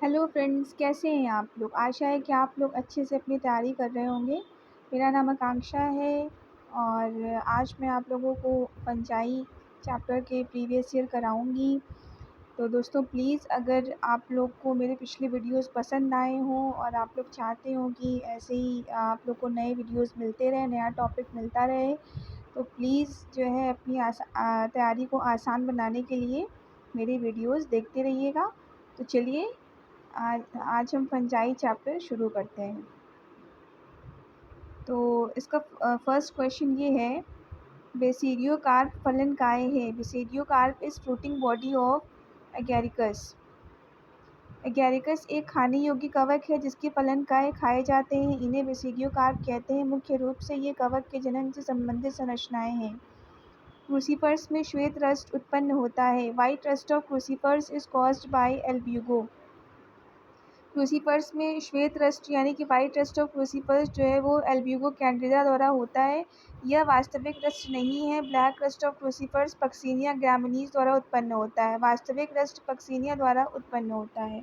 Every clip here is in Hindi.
हेलो फ्रेंड्स, कैसे हैं आप लोग। आशा है कि आप लोग अच्छे से अपनी तैयारी कर रहे होंगे। मेरा नाम आकांक्षा है और आज मैं आप लोगों को पंचाई चैप्टर के प्रीवियस ईयर कराऊंगी। तो दोस्तों प्लीज़, अगर आप लोग को मेरे पिछले वीडियोस पसंद आए हों और आप लोग चाहते हो कि ऐसे ही आप लोग को नए वीडियोस मिलते रहे, नया टॉपिक मिलता रहे, तो प्लीज़ जो है अपनी तैयारी को आसान बनाने के लिए मेरी वीडियोस देखते रहिएगा। तो चलिए आज आज हम पंचाई चैप्टर शुरू करते हैं। तो इसका फर्स्ट क्वेश्चन ये है, बेसिडियोकार्प फलन काय है। Basidiocarp is fruiting body of Agaricus. Agaricus एक खाने योग्य कवक है जिसके फलन काय खाए जाते हैं। इन्हें बेसिडियोकार्प कहते हैं। मुख्य रूप से ये कवक के जनन से संबंधित संरचनाएं हैं। क्रूसीफर्स में श्वेत रस्ट उत्पन्न होता है। White rust of crucifers is caused bye Albugo. Crucifers में श्वेत रस्ट यानी कि वाइट रस्ट ऑफ क्रूसीफर्स जो है वो एल्ब्यूगो कैंडिदा द्वारा होता है। यह वास्तविक रस्ट नहीं है। Black rust of crucifers Puccinia graminis द्वारा उत्पन्न होता है। वास्तविक रस्ट पक्सिनिया द्वारा उत्पन्न होता है।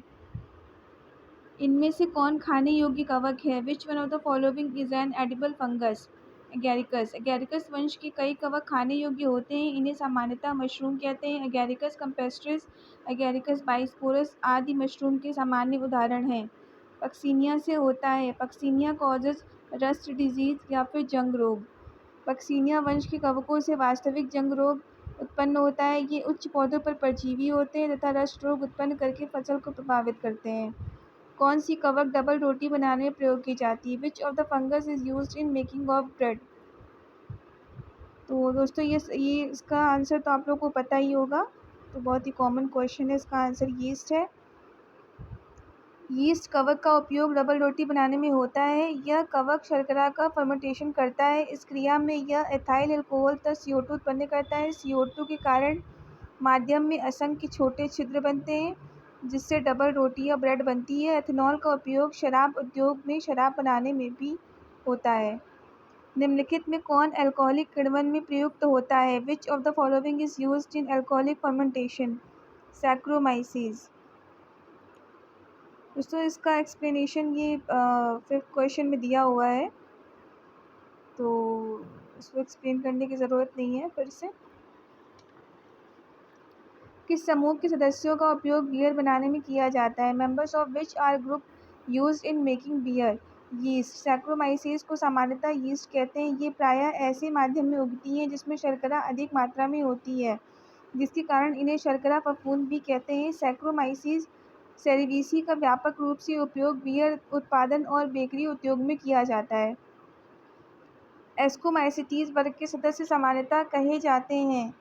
इनमें से कौन खाने योग्य कवक है। Which one of the following is an edible fungus. एगैरिकस। एगैरिकस वंश के कई कवक खाने योग्य होते हैं। इन्हें सामान्यतः मशरूम कहते हैं। एगैरिकस कैम्पेस्ट्रिस, एगैरिकस बाइस्पोरस आदि मशरूम के सामान्य उदाहरण हैं। पक्सिनिया से होता है। पक्सिनिया कॉजेज रस्ट डिजीज या फिर जंग रोग। पक्सिनिया वंश के कवकों से वास्तविक जंग रोग उत्पन्न होता है। ये उच्च पौधों पर परजीवी होते हैं तथा रस्ट रोग उत्पन्न करके फसल को प्रभावित करते हैं। कौन सी कवक डबल रोटी बनाने में प्रयोग की जाती है। Which of the fungus is used in making of bread. तो दोस्तों ये इसका आंसर तो आप लोग को पता ही होगा। तो बहुत ही कॉमन क्वेश्चन है। इसका आंसर यीस्ट है। यीस्ट कवक का उपयोग डबल रोटी बनाने में होता है। यह कवक शर्करा का फर्मेंटेशन करता है। इस क्रिया में यह एथाइल अल्कोहल तथा CO2 उत्पन्न करता है। CO2 के कारण माध्यम में असंख्य छोटे छिद्र बनते हैं जिससे डबल रोटी या ब्रेड बनती है। एथेनॉल का उपयोग शराब उद्योग में शराब बनाने में भी होता है। निम्नलिखित में कौन अल्कोहलिक किण्वन में प्रयुक्त होता है। Which of the following is used in alcoholic fermentation. Saccharomyces. दोस्तों इसका एक्सप्लेनेशन ये फिफ्थ क्वेश्चन में दिया हुआ है, तो इसको एक्सप्लेन करने की ज़रूरत नहीं है फिर से। किस समूह के सदस्यों का उपयोग बियर बनाने में किया जाता है। Members of which are group used in making beer. Yeast. Saccharomyces को सामान्यतः यीस्ट कहते हैं। ये प्रायः ऐसे माध्यम में उगती हैं जिसमें शर्करा अधिक मात्रा में होती है, जिसके कारण इन्हें शर्करा फफूंद भी कहते हैं। सैक्रोमाइसीज सेरेविसी का व्यापक रूप से उपयोग बियर उत्पादन और बेकरी उद्योग में किया जाता है। एस्कोमाइसिटीज वर्ग के सदस्य सामान्यतः कहे जाते हैं।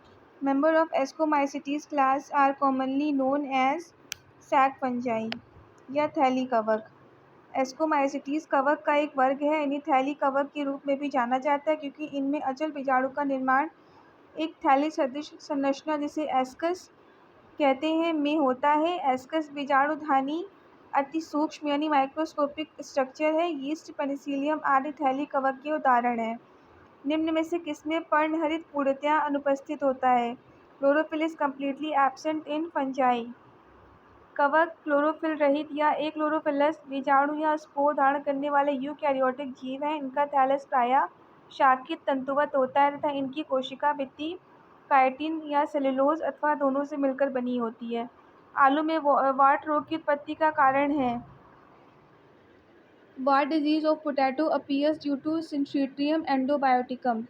Member of ascomycetes class are commonly known as sac fungi या थैली कवक। एस्कोमाइसिटीज कवक का एक वर्ग है। इन्हें थैली कवक के रूप में भी जाना जाता है क्योंकि इनमें अचल बीजाणु का निर्माण एक थैली सदृश संरचना जिसे एस्कस कहते हैं में होता है। एस्कस बीजाणुधानी अति सूक्ष्म यानी माइक्रोस्कोपिक स्ट्रक्चर है। यीस्ट, पेनिसिलियम आदि थैली कवक के उदाहरण हैं। निम्न में से किसमें पर्णहरित पूर्णतया अनुपस्थित होता है। Chlorophyll is completely absent in fungi. कवक क्लोरोफिल रहित या एक्लोरोफिलस बीजाणु या स्पोर धारण करने वाले यूकैरियोटिक जीव हैं। इनका थैलस प्रायः शाखित तंतुवत होता है तथा इनकी कोशिका भित्ति काइटिन या सेलुलोज अथवा दोनों से मिलकर बनी होती है। आलू में वाट रोग की उत्पत्ति का कारण है। Wart disease of potato appears due to Synchytrium endobioticum.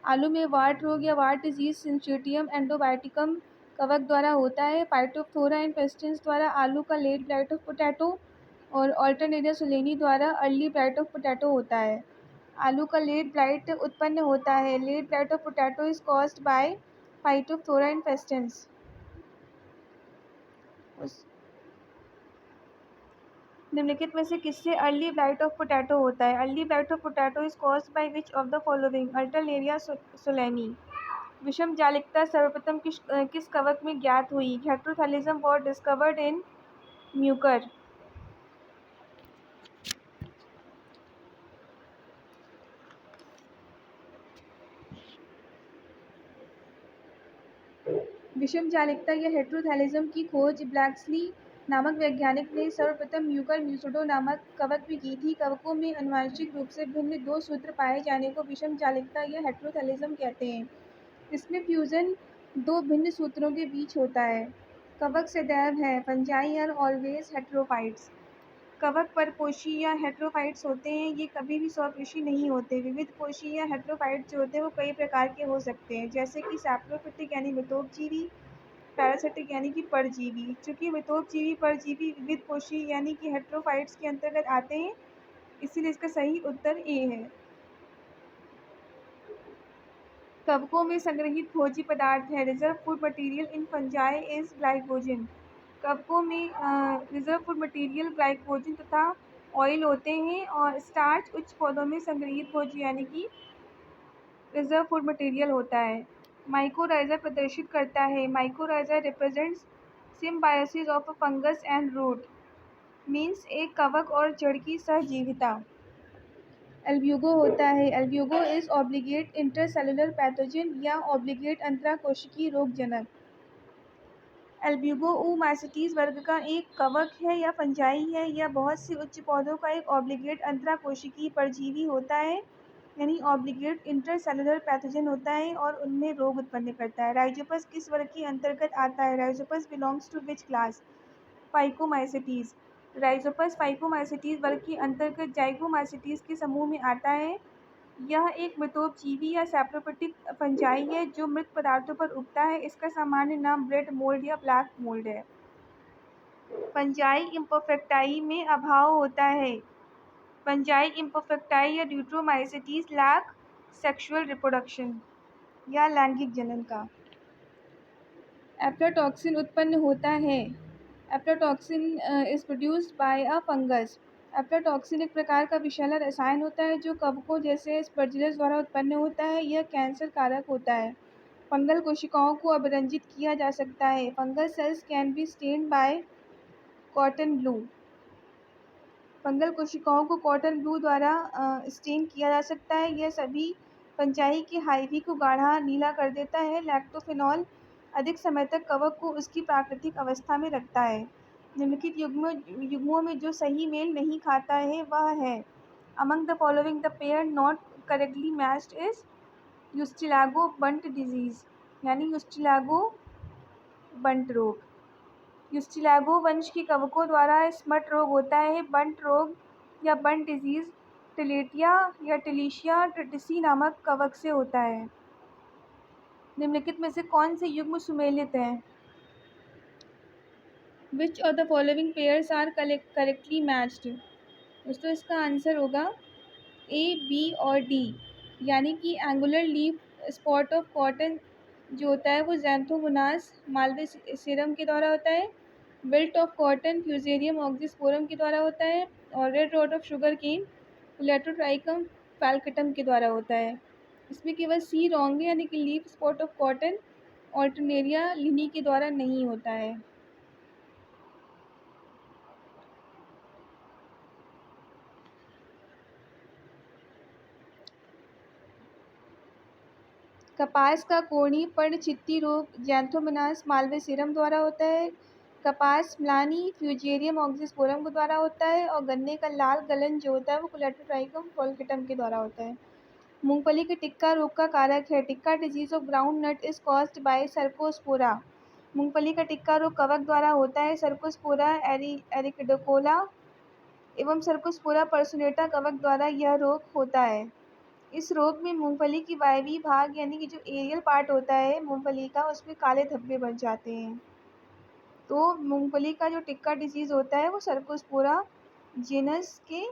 आलू में वाट रोग या वाट डिजीज सिंचिटियम एंडोबायोटिकम कवक द्वारा होता है। फाइटोप्थोरा इन्फेस्टेंस द्वारा आलू का लेट ब्लाइट ऑफ पोटैटो और अल्टरनेरिया सोलेनी द्वारा अर्ली ब्लाइट ऑफ पोटैटो होता है। आलू का लेट ब्लाइट उत्पन्न होता है। Late blight of potato is caused by Phytophthora infestans. निम्नलिखित में से किससे अर्ली ब्लाइट ऑफ पोटैटो होता है। Early blight of potato is caused by which of the following. Alternaria solani. विषम जालिकता सर्वप्रथम किस कवक में ज्ञात हुई। Heterothallism was discovered in Mucor. विषम जालिकता या हेट्रोथैलिज्म की खोज ब्लैक्सली नामक वैज्ञानिक ने सर्वप्रथम यूकर म्यूसिडो नामक कवक भी की थी। कवकों में आनुवंशिक रूप से भिन्न दो सूत्र पाए जाने को विषम चालिकता या हेटेरोथैलेसम कहते हैं। इसमें फ्यूजन दो भिन्न सूत्रों के बीच होता है। कवक सदैव है। Fungi are always heterophytes. कवक परपोषी या हेटेरोफाइट्स होते हैं, ये कभी भी स्वपोषी नहीं होते। विविध पोषी या हेटेरोफाइट्स जो होते हैं वो कई प्रकार के हो सकते हैं, जैसे कि सैप्रोफिटिक यानी मितोपजीवी, पैरासिटिक यानी कि परजीवी। चूंकि मितोपजीवी परजीवी विविध पोषी यानी कि हेटेरोफाइट्स के अंतर्गत आते हैं, इसीलिए इसका सही उत्तर ए है। कवकों में संग्रहित भोज्य पदार्थ है। Reserve food material in fungi is glycogen. कवकों में रिजर्व फूड मटेरियल ग्लाइकोजन तथा ऑयल होते हैं, और स्टार्च उच्च पौधों में संग्रहित भोज्य यानी कि रिजर्व फूड मटेरियल होता है। माइकोराइजा प्रदर्शित करता है। Mycorrhiza represents symbiosis of a fungus and root, means एक कवक और जड़ की सहजीविता। एल्ब्यूगो होता है। Albugo is obligate intercellular pathogen या ऑब्लिगेट अंतराकोशिकीय रोगजनक। एल्ब्यूगो ओमाइसीट्स वर्ग का एक कवक है या फंजाई है या बहुत से उच्च पौधों का एक ऑब्लिगेट अंतराकोशिकीय परजीवी होता है, यानी ऑब्लिगेट इंटरसेलुलर पैथोजन होता है और उनमें रोग उत्पन्न करता है। राइजोपस किस वर्ग के अंतर्गत आता है? Rhizopus belongs to which class? Phycomycetes. Rhizopus phycomycetes वर्ग के अंतर्गत जाइगोमाइसीट्स के समूह में आता है। यह एक मितोपजीवी या सैप्रोफिटिक फंजाई है जो मृत पदार्थों पर उगता है। इसका सामान्य नाम ब्रेड मोल्ड या ब्लैक मोल्ड है। फंजाई इम्परफेक्टाई में अभाव होता है। फंजाई इम्परफेक्टाई या ड्यूट्रोमाइसीट्स लैक सेक्सुअल रिप्रोडक्शन या लैंगिक जनन का। एफ्लाटॉक्सिन उत्पन्न होता है। Aflatoxin is produced by a fungus. Aflatoxin एक प्रकार का विषैला रसायन होता है जो कवकों जैसे स्पर्जिलस द्वारा उत्पन्न होता है। यह कैंसर कारक होता है। फंगल कोशिकाओं को अभिरंजित किया जा सकता है। Fungal cells can be stained by cotton blue. Fungal कोशिकाओं को कॉटन ब्लू द्वारा स्टेन किया जा सकता है। यह सभी फंजाई के हाइवी को गाढ़ा नीला कर देता है। लैक्टोफेनॉल अधिक समय तक कवक को उसकी प्राकृतिक अवस्था में रखता है। निम्नलिखित युग्मों में जो सही मेल नहीं खाता है वह है: among the following the pair not correctly matched is Ustilago bunt disease, यानी यूस्टिलागो बंट रोग। यूस्टिलागो वंश के कवकों द्वारा स्मट रोग होता है। बंट रोग या बंट डिजीज टिलेटिया या टिलिशिया ट्रिटिसी नामक कवक से होता है। निम्नलिखित में से कौन से युग्म सुमेलित हैं? Which of the following pairs are correctly matched? दोस्तों इसका आंसर होगा ए, बी और डी, यानी कि angular leaf spot of cotton जो होता है वो ज़ैंथोमोनास मालवेसीरम के द्वारा होता है। Wilt of cotton Fusarium oxysporum के द्वारा होता है। और red rod of sugar cane Colletotrichum falcatum के द्वारा होता है। इसमें केवल सी रॉन्ग है, यानी कि leaf spot of cotton Alternaria लिनी के द्वारा नहीं होता है। कपास का कोढ़ी पर्णचित्ती रोग ज़ैंथोमोनास मालवेसीरम द्वारा होता है। कपास म्लानी फ्यूजेरियम ऑक्सीस्पोरम के द्वारा होता है। और गन्ने का लाल गलन जो होता है वो कोलेटोट्राइकम फॉल्केटम के द्वारा होता है। मूंगफली के टिक्का रोग का कारक है। Tikka disease of groundnut is caused by Cercospora. मूंगफली का टिक्का रोग कवक द्वारा होता है। सर्कोस्पोरा एरिकिडोकोला एवं सर्कोस्पोरा पर्सोनेटा कवक द्वारा यह रोग होता है। इस रोग में मूंगफली की वायवीय भाग यानी कि जो एरियल पार्ट होता है मूंगफली का, उसमें काले धब्बे बन जाते हैं। तो मूंगफली का जो टिक्का डिजीज़ होता है वो सर्कोस्पोरा जीनस के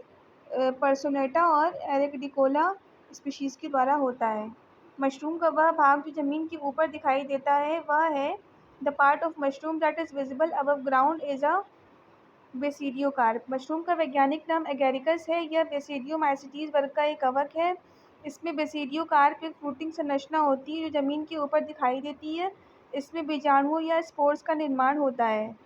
पर्सोनेटा और एरिकिडिकोला स्पीशीज़ के द्वारा होता है। मशरूम का वह भाग जो ज़मीन के ऊपर दिखाई देता है वह है the part of mushroom that is visible above ground is a basidiocarp. मशरूम का वैज्ञानिक नाम एगेरिकस है। यह बेसिडियोमाइसीट्स वर्ग का एक कवक है। इसमें बेसिडियोकार्प एक फ्रूटिंग संरचना होती है जो ज़मीन के ऊपर दिखाई देती है। इसमें बीजाणुओं या स्पोर्स का निर्माण होता है।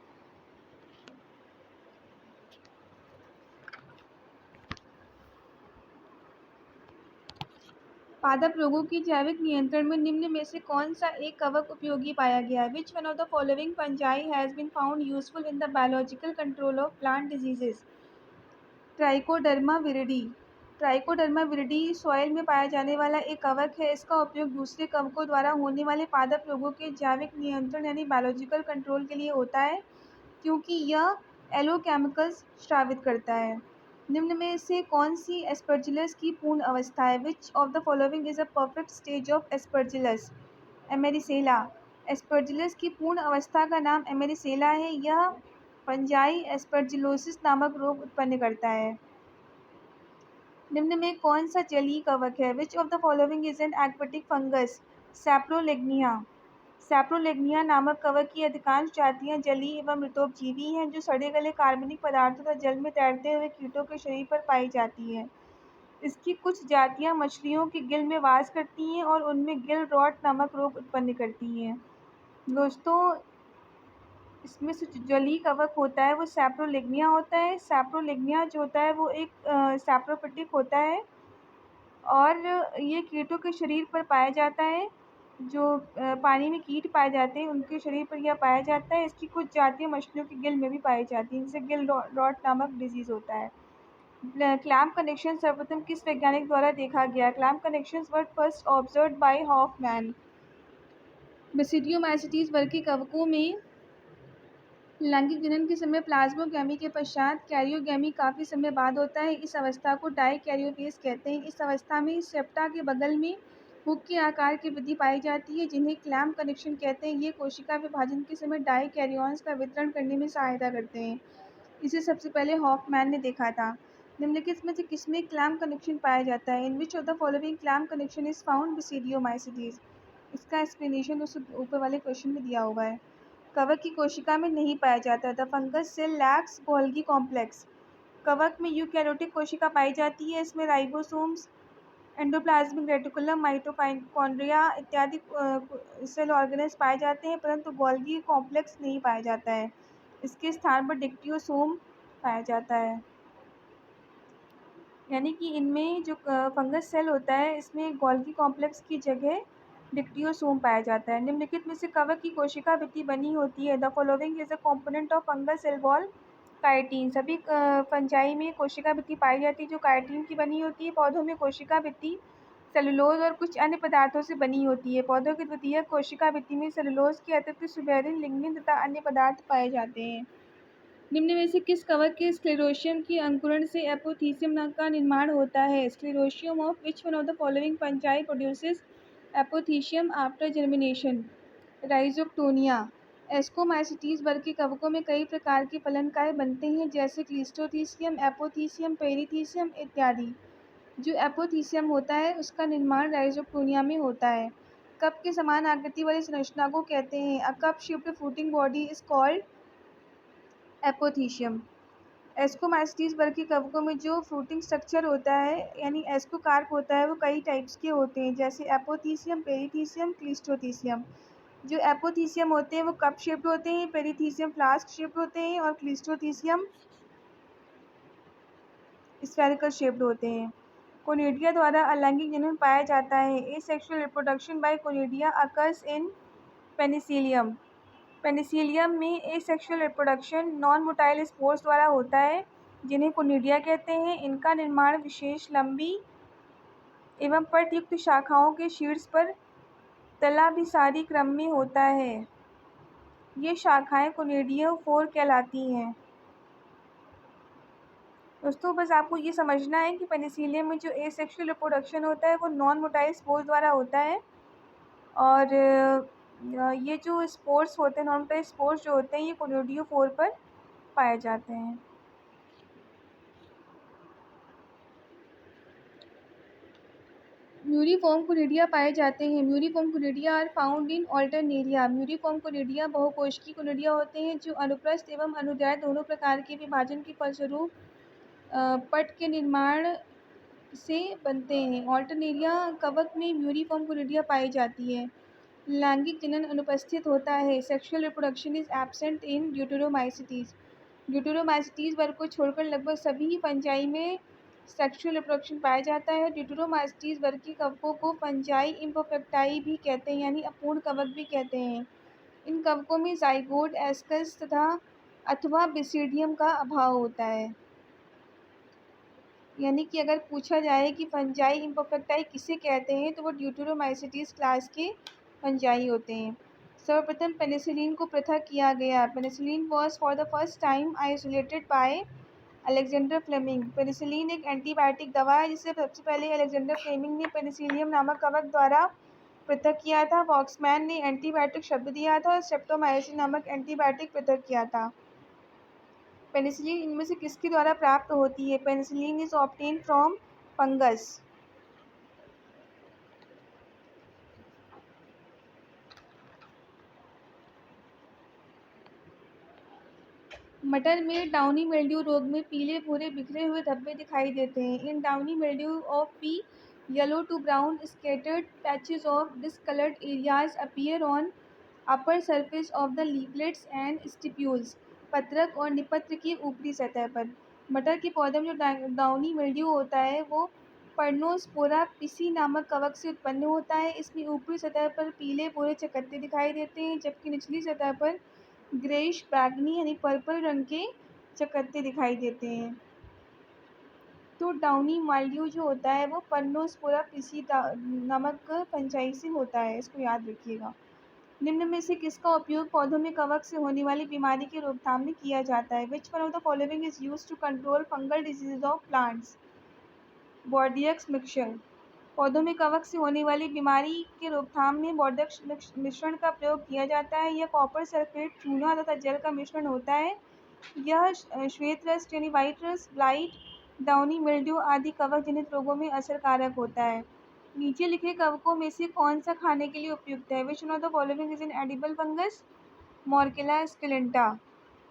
पादप रोगों के जैविक नियंत्रण में निम्न में से कौन सा एक कवक उपयोगी पाया गया? Which one of the following fungi has been found useful in the biological control of plant diseases? Trichoderma viride. Trichoderma viride soil में पाया जाने वाला एक कवक है। इसका उपयोग दूसरे कवकों द्वारा होने वाले पादप रोगों के जैविक नियंत्रण यानी बायोलॉजिकल कंट्रोल के लिए होता है, क्योंकि यह एलोकेमिकल्स स्रावित करता है। निम्न में से कौन सी एस्परजिलस की पूर्ण अवस्था है? Which of the following is a perfect stage of Aspergillus? Emericella. Aspergillus की पूर्ण अवस्था का नाम एमेरिसेला है। यह फंजाई एस्परजिलोसिस नामक रोग उत्पन्न करता है। निम्न में कौन सा जलीय कवक है? Which of the following is an aquatic fungus? Saprolegnia. Saprolegnia नामक कवक की अधिकांश जातियां जलीय एवं मृतोपजीवी हैं, जो सड़े गले कार्बनिक पदार्थों तथा जल में तैरते हुए कीटों के शरीर पर पाई जाती हैं। इसकी कुछ जातियां मछलियों के गिल में वास करती हैं और उनमें गिल रॉट नामक रोग उत्पन्न करती हैं। दोस्तों, इसमें से जो जलीय कवक होता है वो सैप्रोलेग्निया होता है। सैप्रोलेग्निया जो होता है वो एक सैप्रोफिटिक होता है और ये कीटों के शरीर पर पाया जाता है। जो पानी में कीट पाए जाते हैं उनके शरीर पर यह पाया जाता है। इसकी कुछ जातियाँ मछलियों के गिल में भी पाई जाती हैं, जिसे गिल रॉट नामक डिजीज होता है। क्लैम्प कनेक्शन सर्वप्रथम किस वैज्ञानिक द्वारा देखा गया? Clamp connections were first observed by Hoffman. Basidiomycetes वर्ग के कवकों में लैंगिक जनन के समय प्लाज्मोगैमी के पश्चात कैरियोगैमी काफ़ी समय बाद होता है। इस अवस्था को डाइकैरियोफेज कहते हैं। इस अवस्था में सेप्टा के बगल में हुक के आकार की वृद्धि पाई जाती है, जिन्हें क्लैम्प कनेक्शन कहते हैं। ये कोशिका विभाजन के समय डाइकैरियॉन्स का वितरण करने में सहायता करते हैं। इसे सबसे पहले हॉफमैन ने देखा था। निम्नलिखित में से किसमें क्लैम्प कनेक्शन पाया जाता है? In which of the following clamp connection is found? Basidiomycetes. इसका एक्सप्लेनेशन उस ऊपर वाले क्वेश्चन में दिया हुआ है। कवक की कोशिका में नहीं पाया जाता। The fungus cell lacks Golgi complex. कवक में यूकैरियोटिक कोशिका पाई जाती है। इसमें राइबोसोम्स, एंडोप्लाज्मिक रेटिकुलम, माइटोकॉन्ड्रिया इत्यादि सेल ऑर्गेनेल्स पाए जाते हैं, परंतु गोल्गी कॉम्प्लेक्स नहीं पाया जाता है। इसके स्थान पर डिक्टियोसोम पाया जाता है। यानी कि इनमें जो फंगस सेल होता है इसमें गोल्गी कॉम्प्लेक्स की जगह डिक्टियोसोम पाया जाता है। निम्नलिखित में से कवक की कोशिका भित्ति बनी होती है? The following is a component of fungus cell wall? Chitin. सभी फंजाई में कोशिका भित्ति पाई जाती है जो काइटिन की बनी होती है। पौधों में कोशिका भित्ति सेलुलोज और कुछ अन्य पदार्थों से बनी होती है। पौधों की द्वितीयक कोशिका भित्ति में सेलुलोज के अतिरिक्त सुबेरिन, लिग्निन तथा अन्य पदार्थ पाए जाते हैं। निम्न में से किस कवक के स्क्लेरोशियम की अंकुरण से एपोथीसियम का निर्माण होता है? Sclerotium of which one of the following fungi produces apothecium after germination? Rhizoctonia. Ascomycetes वर्ग के कवकों में कई प्रकार के फलनकाय बनते हैं, जैसे क्लिस्टोथीसियम, एपोथीसियम, पेरिथीसियम इत्यादि। जो एपोथीसियम होता है उसका निर्माण राइजोक्टोनिया में होता है। कप के समान आकृति वाली संरचना को कहते हैं? A cup shaped fruiting body is called apothecium. Ascomycetes वर्ग के कवकों में जो फ्रूटिंग स्ट्रक्चर होता है यानी एस्कोकार्प होता है वो कई टाइप्स के होते हैं, जैसे एपोथीसियम, पेरिथीसियम, क्लिस्टोथीसियम। जो एपोथीसियम होते हैं वो कप शेप्ड होते हैं, पेरिथीसियम फ्लास्क शेप्ड होते हैं और क्लिस्टोथीसियम स्फेरिकल शेप्ड होते हैं। कोनिडिया द्वारा अलैंगिक जनन पाया जाता है। Asexual reproduction by conidia occurs in penicillium. Penicillium में asexual reproduction non motile spores द्वारा होता है, जिन्हें कोनिडिया कहते हैं। इनका निर्माण विशेष लंबी एवं पट्टयुक्त शाखाओं के शीर्ष पर तलाभिसारी क्रम में होता है। ये शाखाएं कोनिडियोफोर कहलाती हैं। दोस्तों, बस आपको ये समझना है कि पेनिसिलियम में जो एसेक्सुअल रिप्रोडक्शन होता है वो नॉन मोटाइल स्पोर्स द्वारा होता है और ये जो स्पोर्स होते हैं, नॉन मोटाइल स्पोर्स जो होते हैं, ये कोनिडियोफोर पर पाए जाते हैं। म्यूरिफॉर्म कोनिडिया पाए जाते हैं। Muriform conidia are found in alternaria. Muriform conidia बहुकोशिकीय कोनिडिया होते हैं जो अनुप्रस्थ एवं अनुदैर्ध्य दोनों प्रकार के विभाजन के फलस्वरूप पट के निर्माण से बनते हैं। ऑल्टरनेरिया कवक में म्यूरिफॉर्म कोनिडिया पाई जाती है। लैंगिक जनन अनुपस्थित होता है। Sexual reproduction is absent in deuteromycetes. Deuteromycetes वर्ग को छोड़कर लगभग सभी फंजाई में सेक्सुअल रिप्रोडक्शन पाया जाता है। ड्यूटेरोमाइसीट्स वर्ग के कवकों को फंजाई इम्परफेक्टाई भी कहते हैं, यानी अपूर्ण कवक भी कहते हैं। इन कवकों में जाइगोट, एस्कस तथा अथवा बेसिडियम का अभाव होता है। यानी कि अगर पूछा जाए कि फंजाई इम्परफेक्टाई किसे कहते हैं तो वो ड्यूटेरोमाइसीट्स क्लास के फंजाई होते हैं। सर्वप्रथम पेनिसिलिन को पृथक किया गया। Penicillin was for the first time isolated by Alexander Fleming. Penicillin एक एंटीबायोटिक दवा है जिसे सबसे पहले अलेक्जेंडर फ्लेमिंग ने पेनिसिलियम नामक कवक द्वारा पृथक किया था। वॉक्समैन ने एंटीबायोटिक शब्द दिया था और स्ट्रेप्टोमाइसिन नामक एंटीबायोटिक पृथक किया था। पेनिसिलिन इनमें से किसके द्वारा प्राप्त होती है? Penicillin is obtain from fungus. मटर में डाउनी मिल्ड्यू रोग में पीले भूरे बिखरे हुए धब्बे दिखाई देते हैं। In downy mildew of pea yellow to brown scattered patches of discoloured areas appear on upper surface of the leaflets and stipules. पत्रक और निपत्र की ऊपरी सतह पर। मटर के पौधे में जो डाउनी मिल्ड्यू होता है वो पर्नोस्पोरा पिसी नामक कवक से उत्पन्न होता है। इसमें ऊपरी सतह पर पीले भूरे चकत्ते दिखाई देते हैं, जबकि निचली सतह पर ग्रेइश बैंगनी यानी पर्पल रंग के चकत्ते दिखाई देते हैं। तो डाउनी माइल्ड्यू जो होता है वो पर्नोस्पोरा पिसी नामक फंजाई से होता है, इसको याद रखिएगा। निम्न में से किसका उपयोग पौधों में कवक से होने वाली बीमारी की रोकथाम में किया जाता है? Which one of the following is used to control fungal disease of plants? Bordeaux mixture. पौधों में कवक से होने वाली बीमारी के रोकथाम में बोर्डियक्स मिश्रण का प्रयोग किया जाता है। यह कॉपर सल्फेट, चूना तथा जल का मिश्रण होता है। यह श्वेत रस्ट यानी white rust, blight, downy mildew आदि कवक जनित रोगों में असरकारक होता है। नीचे लिखे कवकों में से कौन सा खाने के लिए उपयुक्त है? Which one of the following is an edible fungus? Morchella esculenta.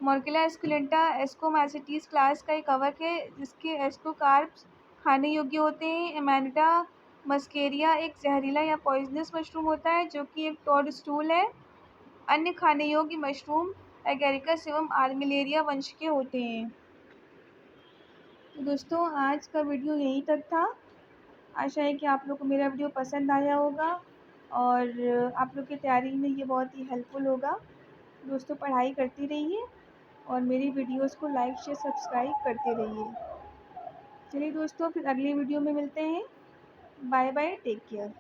Morchella esculenta ascomycetes class का एक कवक है जिसके एस्कोकार्प्स खाने योग्य होते हैं। एमानिटा मस्केरिया एक जहरीला या पॉइजनस मशरूम होता है जो कि एक टोडस्टूल है। अन्य खाने योग्य मशरूम एगेरिकस एवं आर्मिलेरिया वंश के होते हैं। तो दोस्तों आज का वीडियो यहीं तक था। आशा है कि आप लोग को मेरा वीडियो पसंद आया होगा और आप लोग की तैयारी में ये बहुत ही हेल्पफुल होगा। दोस्तों पढ़ाई करती रहिए और मेरी वीडियोस को लाइक शेयर सब्सक्राइब करते रहिए। चलिए दोस्तों फिर अगले वीडियो में मिलते हैं। Bye bye, take care.